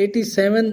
87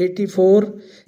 84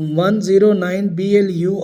109 BLU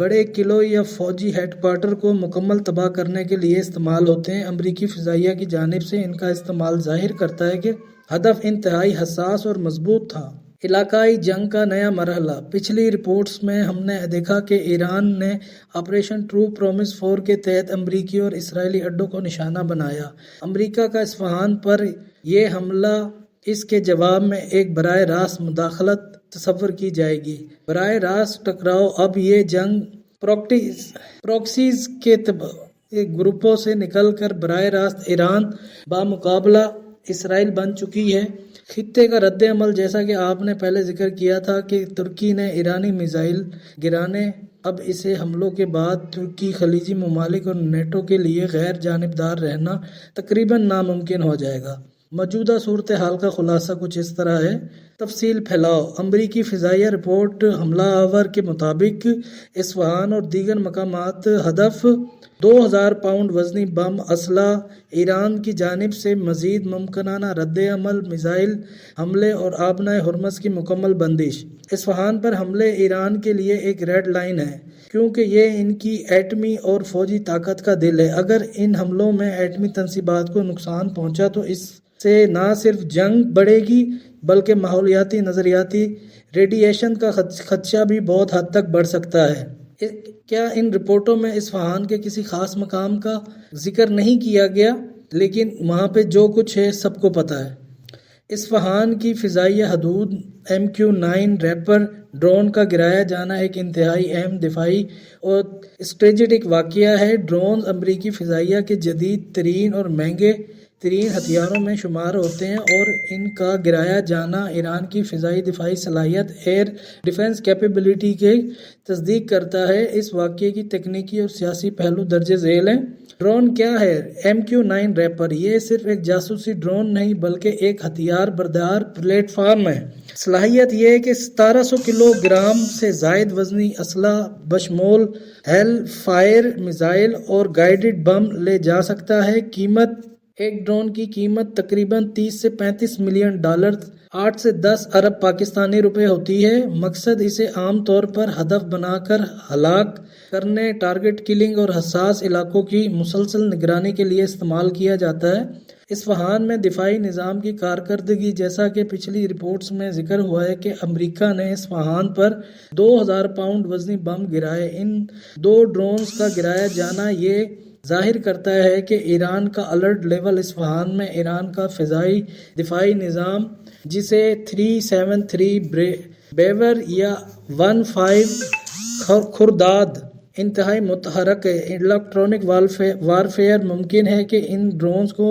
بڑے قلعوں یا فوجی ہیڈ کوارٹر کو مکمل تباہ کرنے کے لیے استعمال ہوتے ہیں۔ امریکی فضائیہ کی جانب سے ان کا استعمال ظاہر کرتا ہے کہ ہدف انتہائی حساس اور مضبوط تھا۔ علاقائی جنگ کا نیا مرحلہ۔ پچھلی رپورٹس میں ہم نے دیکھا کہ ایران نے آپریشن ٹرو پرومس 4 کے تحت امریکی اور اسرائیلی اڈوں کو نشانہ بنایا۔ امریکہ کا اصفہان پر یہ حملہ اس کے جواب میں ایک براہ راست مداخلت تصور کی جائے گی۔ براہ راست ٹکراؤ۔ اب یہ جنگ پروکسیز کے گروپوں سے نکل کر براہ راست ایران بمقابلہ اسرائیل بن چکی ہے۔ خطے کا رد عمل، جیسا کہ آپ نے پہلے ذکر کیا تھا کہ ترکی نے ایرانی میزائل گرانے، اب اسے حملوں کے بعد ترکی خلیجی ممالک اور نیٹو کے لیے غیر جانبدار رہنا تقریباً ناممکن ہو جائے گا۔ موجودہ صورتحال کا خلاصہ کچھ اس طرح ہے۔ تفصیل پھیلاؤ۔ امریکی فضائیہ رپورٹ حملہ آور کے مطابق اصفہان اور دیگر مقامات ہدف 2000 پاؤنڈ وزنی بم اسلحہ، ایران کی جانب سے مزید ممکنہ رد عمل، میزائل حملے اور آبنائے ہرمز کی مکمل بندش۔ اصفہان پر حملے ایران کے لیے ایک ریڈ لائن ہے کیونکہ یہ ان کی ایٹمی اور فوجی طاقت کا دل ہے۔ اگر ان حملوں میں ایٹمی تنصیبات کو نقصان پہنچا تو اس سے نہ صرف جنگ بڑھے گی بلکہ ماحولیاتی نظریاتی ریڈیشن کا خدشہ بھی بہت حد تک بڑھ سکتا ہے۔ کیا ان رپورٹوں میں اصفہان کے کسی خاص مقام کا ذکر نہیں کیا گیا، لیکن وہاں پہ جو کچھ ہے سب کو پتہ ہے۔ اصفہان کی فضائیہ حدود MQ-9 ریپر ڈرون کا گرایا جانا ایک انتہائی اہم دفاعی اور اسٹریٹجک واقعہ ہے۔ ڈرونز امریکی فضائیہ کے جدید ترین اور مہنگے ترین ہتھیاروں میں شمار ہوتے ہیں اور ان کا گرایا جانا ایران کی فضائی دفاعی صلاحیت ایئر ڈیفنس کیپیبلٹی کی تصدیق کرتا ہے۔ اس واقعے کی تکنیکی اور سیاسی پہلو درج ذیل ہیں۔ ڈرون کیا ہے؟ MQ-9 ریپر یہ صرف ایک جاسوسی ڈرون نہیں بلکہ ایک ہتھیار بردار پلیٹ فارم ہے۔ صلاحیت یہ ہے کہ 1700 کلو گرام سے زائد وزنی اسلحہ بشمول ہیل فائر میزائل اور گائیڈڈ بم لے جا سکتا ہے۔ قیمت ایک ڈرون کی قیمت تقریباً 30 سے 35 ملین ڈالر 8 سے 10 ارب پاکستانی روپے ہوتی ہے۔ مقصد اسے عام طور پر ہدف بنا کر ہلاک کرنے، ٹارگٹ کلنگ اور حساس علاقوں کی مسلسل نگرانی کے لیے استعمال کیا جاتا ہے۔ اصفہان میں دفاعی نظام کی کارکردگی۔ جیسا کہ پچھلی رپورٹس میں ذکر ہوا ہے کہ امریکہ نے اصفہان پر 2000 پاؤنڈ وزنی بم گرائے۔ ان دو ڈرونز کا گرایا جانا یہ ظاہر کرتا ہے کہ ایران کا الرٹ لیول اصفہان میں ایران کا فضائی دفاعی نظام، جسے 373 بیور یا 15 خرداد انتہائی متحرک ہے۔ الیکٹرونک وارفیئر ممکن ہے کہ ان ڈرونز کو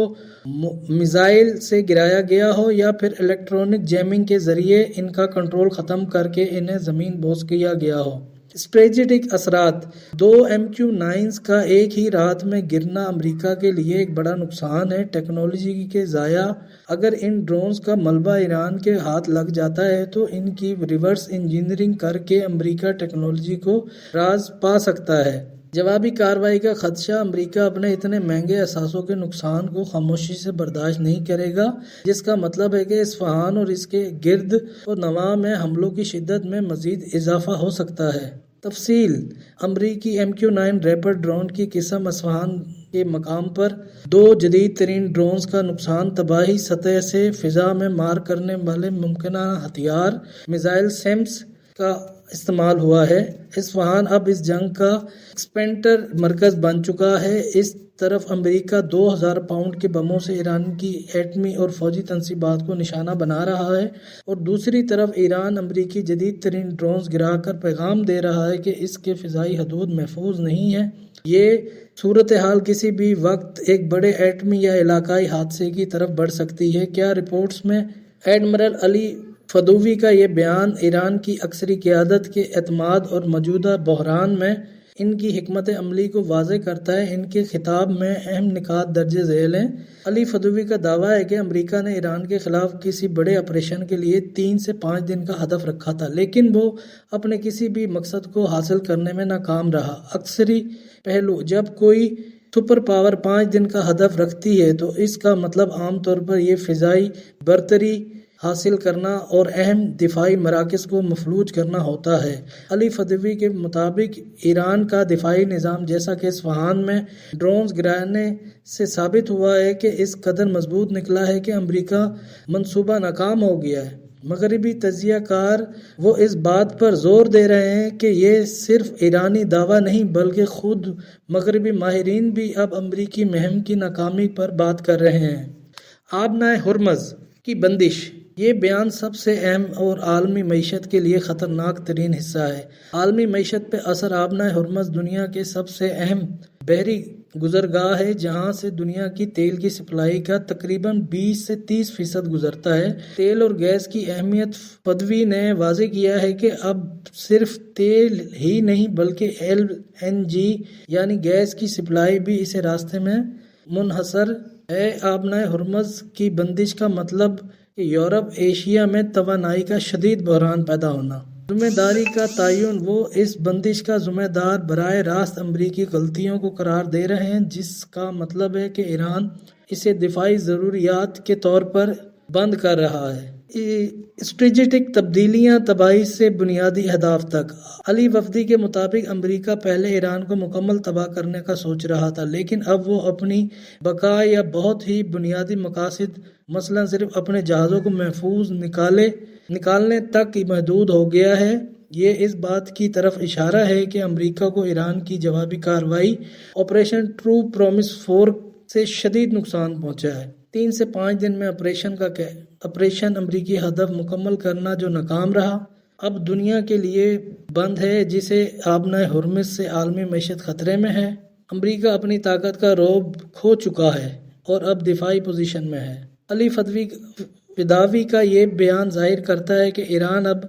میزائل سے گرایا گیا ہو یا پھر الیکٹرونک جیمنگ کے ذریعے ان کا کنٹرول ختم کر کے انہیں زمین بوس کیا گیا ہو۔ اسٹریٹجک اثرات۔ 2 MQ-9 کا ایک ہی رات میں گرنا امریکہ کے لیے ایک بڑا نقصان ہے۔ ٹیکنالوجی کے ضیاع۔ اگر ان ڈرونز کا ملبہ ایران کے ہاتھ لگ جاتا ہے تو ان کی ریورس انجینئرنگ کر کے امریکہ ٹیکنالوجی کو راز پا سکتا ہے۔ جوابی کارروائی کا خدشہ۔ امریکہ اپنے اتنے مہنگے اثاثوں کے نقصان کو خاموشی سے برداشت نہیں کرے گا، جس کا مطلب ہے کہ اصفہان اور اس کے گرد و نواح میں حملوں کی شدت میں مزید اضافہ ہو سکتا ہے۔ تفصیل۔ امریکی MQ-9 ریپر ڈرون کی قسم۔ اصفہان کے مقام پر 2 جدید ترین ڈرونز کا نقصان تباہی سطح سے فضا میں مار کرنے والے ممکنہ ہتھیار میزائل سیمس کا استعمال ہوا ہے۔ اصفہان اب اس جنگ کا ایکسپینٹر مرکز بن چکا ہے۔ اس طرف امریکہ 2000 پاؤنڈ کے بموں سے ایران کی ایٹمی اور فوجی تنصیبات کو نشانہ بنا رہا ہے اور دوسری طرف ایران امریکی جدید ترین ڈرونز گرا کر پیغام دے رہا ہے کہ اس کے فضائی حدود محفوظ نہیں ہیں۔ یہ صورتحال کسی بھی وقت ایک بڑے ایٹمی یا علاقائی حادثے کی طرف بڑھ سکتی ہے۔ کیا رپورٹس میں ایڈمرل علی فدوی کا یہ بیان ایران کی عسکری قیادت کے اعتماد اور موجودہ بحران میں ان کی حکمت عملی کو واضح کرتا ہے؟ ان کے خطاب میں اہم نکات درج ذیل ہیں۔ علی فدوی کا دعویٰ ہے کہ امریکہ نے ایران کے خلاف کسی بڑے آپریشن کے لیے 3 سے 5 دن کا ہدف رکھا تھا، لیکن وہ اپنے کسی بھی مقصد کو حاصل کرنے میں ناکام رہا۔ عسکری پہلو۔ جب کوئی سپر پاور 5 دن کا ہدف رکھتی ہے تو اس کا مطلب عام طور پر یہ فضائی برتری حاصل کرنا اور اہم دفاعی مراکز کو مفلوج کرنا ہوتا ہے۔ علی فدوی کے مطابق ایران کا دفاعی نظام، جیسا کہ اصفہان میں ڈرونز گرانے سے ثابت ہوا ہے، کہ اس قدر مضبوط نکلا ہے کہ امریکہ منصوبہ ناکام ہو گیا ہے۔ مغربی تجزیہ کار وہ اس بات پر زور دے رہے ہیں کہ یہ صرف ایرانی دعویٰ نہیں بلکہ خود مغربی ماہرین بھی اب امریکی مہم کی ناکامی پر بات کر رہے ہیں۔ آبنائے ہرمز کی بندش، یہ بیان سب سے اہم اور عالمی معیشت کے لیے خطرناک ترین حصہ ہے۔ عالمی معیشت پہ اثر آبنائے ہرمز دنیا کے سب سے اہم بحری گزرگاہ ہے، جہاں سے دنیا کی تیل کی سپلائی کا تقریباً 20 سے 30% گزرتا ہے۔ تیل اور گیس کی اہمیت فدوی نے واضح کیا ہے کہ اب صرف تیل ہی نہیں بلکہ LNG یعنی گیس کی سپلائی بھی اسی راستے میں منحصر ہے۔ آبنائے ہرمز کی بندش کا مطلب کہ یورپ ایشیا میں توانائی کا شدید بحران پیدا ہونا۔ ذمہ داری کا تعین، وہ اس بندش کا ذمہ دار براہ راست امریکی غلطیوں کو قرار دے رہے ہیں، جس کا مطلب ہے کہ ایران اسے دفاعی ضروریات کے طور پر بند کر رہا ہے۔ اسٹریٹجک تبدیلیاں تباہی سے بنیادی اہداف تک۔ علی وفدی کے مطابق امریکہ پہلے ایران کو مکمل تباہ کرنے کا سوچ رہا تھا، لیکن اب وہ اپنی بقا یا بہت ہی بنیادی مقاصد، مثلا صرف اپنے جہازوں کو محفوظ نکالنے تک ہی محدود ہو گیا ہے۔ یہ اس بات کی طرف اشارہ ہے کہ امریکہ کو ایران کی جوابی کارروائی آپریشن ٹرو پرومس 4 سے شدید نقصان پہنچا ہے۔ 3 سے 5 دن میں آپریشن امریکی ہدف مکمل کرنا جو ناکام رہا، اب دنیا کے لیے بند ہے، جسے آبنائے ہرمز سے عالمی معیشت خطرے میں ہے۔ امریکہ اپنی طاقت کا رعب کھو چکا ہے اور اب دفاعی پوزیشن میں ہے۔ علی فدوی کا یہ بیان ظاہر کرتا ہے کہ ایران اب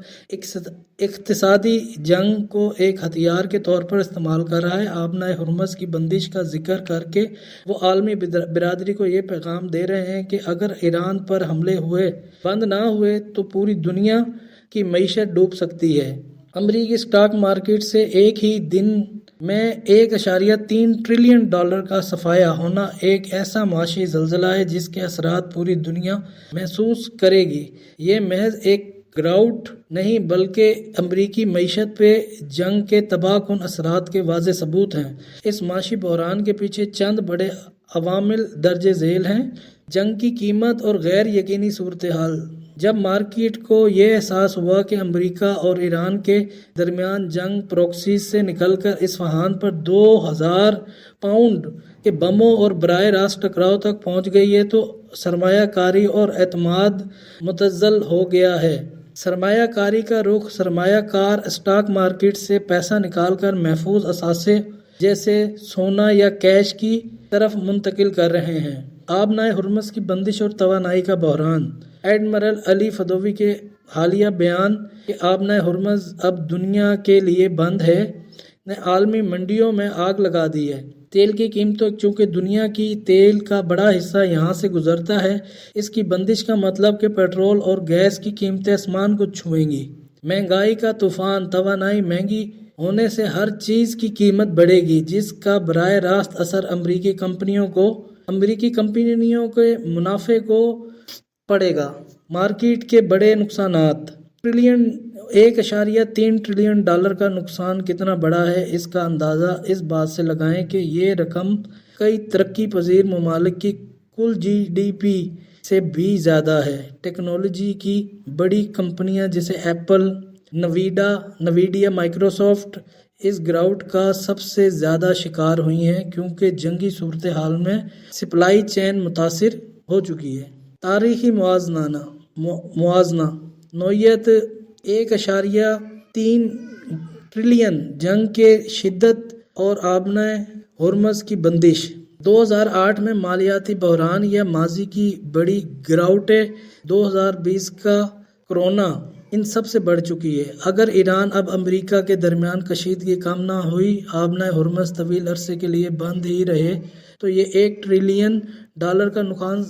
اقتصادی جنگ کو ایک ہتھیار کے طور پر استعمال کر رہا ہے۔ آبنائے ہرمز کی بندش کا ذکر کر کے وہ عالمی برادری کو یہ پیغام دے رہے ہیں کہ اگر ایران پر حملے بند نہ ہوئے تو پوری دنیا کی معیشت ڈوب سکتی ہے۔ امریکی اسٹاک مارکیٹ سے ایک ہی دن میں $1.3 ٹریلین کا صفایا ہونا ایک ایسا معاشی زلزلہ ہے جس کے اثرات پوری دنیا محسوس کرے گی۔ یہ محض ایک گراؤٹ نہیں بلکہ امریکی معیشت پہ جنگ کے تباہ کن اثرات کے واضح ثبوت ہیں۔ اس معاشی بحران کے پیچھے چند بڑے عوامل درج ذیل ہیں: جنگ کی قیمت اور غیر یقینی صورتحال۔ جب مارکیٹ کو یہ احساس ہوا کہ امریکہ اور ایران کے درمیان جنگ پروکسیز سے نکل کر اصفہان پر 2000 پاؤنڈ کے بموں اور براہ راست ٹکراؤ تک پہنچ گئی ہے تو سرمایہ کاری اور اعتماد متزلزل ہو گیا ہے۔ سرمایہ کاری کا رخ، سرمایہ کار اسٹاک مارکیٹ سے پیسہ نکال کر محفوظ اثاثے جیسے سونا یا کیش کی طرف منتقل کر رہے ہیں۔ آبنائے ہرمز کی بندش اور توانائی کا بحران۔ ایڈمرل علی فدوی کے حالیہ بیان کہ آبنائے ہرمز اب دنیا کے لیے بند ہے نے عالمی منڈیوں میں آگ لگا دی ہے۔ تیل کی قیمتوں، چونکہ دنیا کی تیل کا بڑا حصہ یہاں سے گزرتا ہے، اس کی بندش کا مطلب کہ پیٹرول اور گیس کی قیمتیں آسمان کو چھوئیں گی۔ مہنگائی کا طوفان، توانائی مہنگی ہونے سے ہر چیز کی قیمت بڑھے گی، جس کا براہ راست اثر امریکی کمپنیوں کے منافع کو پڑے گا۔ مارکیٹ کے بڑے نقصانات۔ $1.3 ٹریلین کا نقصان کتنا بڑا ہے، اس کا اندازہ اس بات سے لگائیں کہ یہ رقم کئی ترقی پذیر ممالک کی کل GDP سے بھی زیادہ ہے۔ ٹیکنالوجی کی بڑی کمپنیاں جیسے ایپل، نویڈیا، مائیکروسافٹ اس گراؤٹ کا سب سے زیادہ شکار ہوئی ہیں، کیونکہ جنگی صورتحال میں سپلائی چین متاثر ہو چکی ہے۔ تاریخی موازنہ۔ نوعیت 1.3 ٹریلین، جنگ کے شدت اور آبنائے ہرمز کی بندش۔ 2008 میں مالیاتی بحران یا ماضی کی بڑی گراوٹیں، 2020 کا کورونا، ان سب سے بڑھ چکی ہے۔ اگر ایران اب امریکہ کے درمیان کشیدگی کم نہ ہوئی، آبنائے ہرمز طویل عرصے کے لیے بند ہی رہے، تو یہ $1 ٹریلین کا نقصان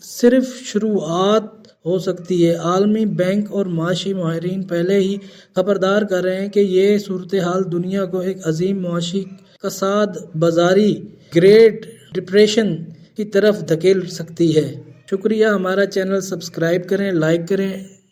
صرف شروعات ہو سکتی ہے۔ عالمی بینک اور معاشی ماہرین پہلے ہی خبردار کر رہے ہیں کہ یہ صورتحال دنیا کو ایک عظیم معاشی کساد بازاری، گریٹ ڈپریشن کی طرف دھکیل سکتی ہے۔ شکریہ، ہمارا چینل سبسکرائب کریں، لائک کریں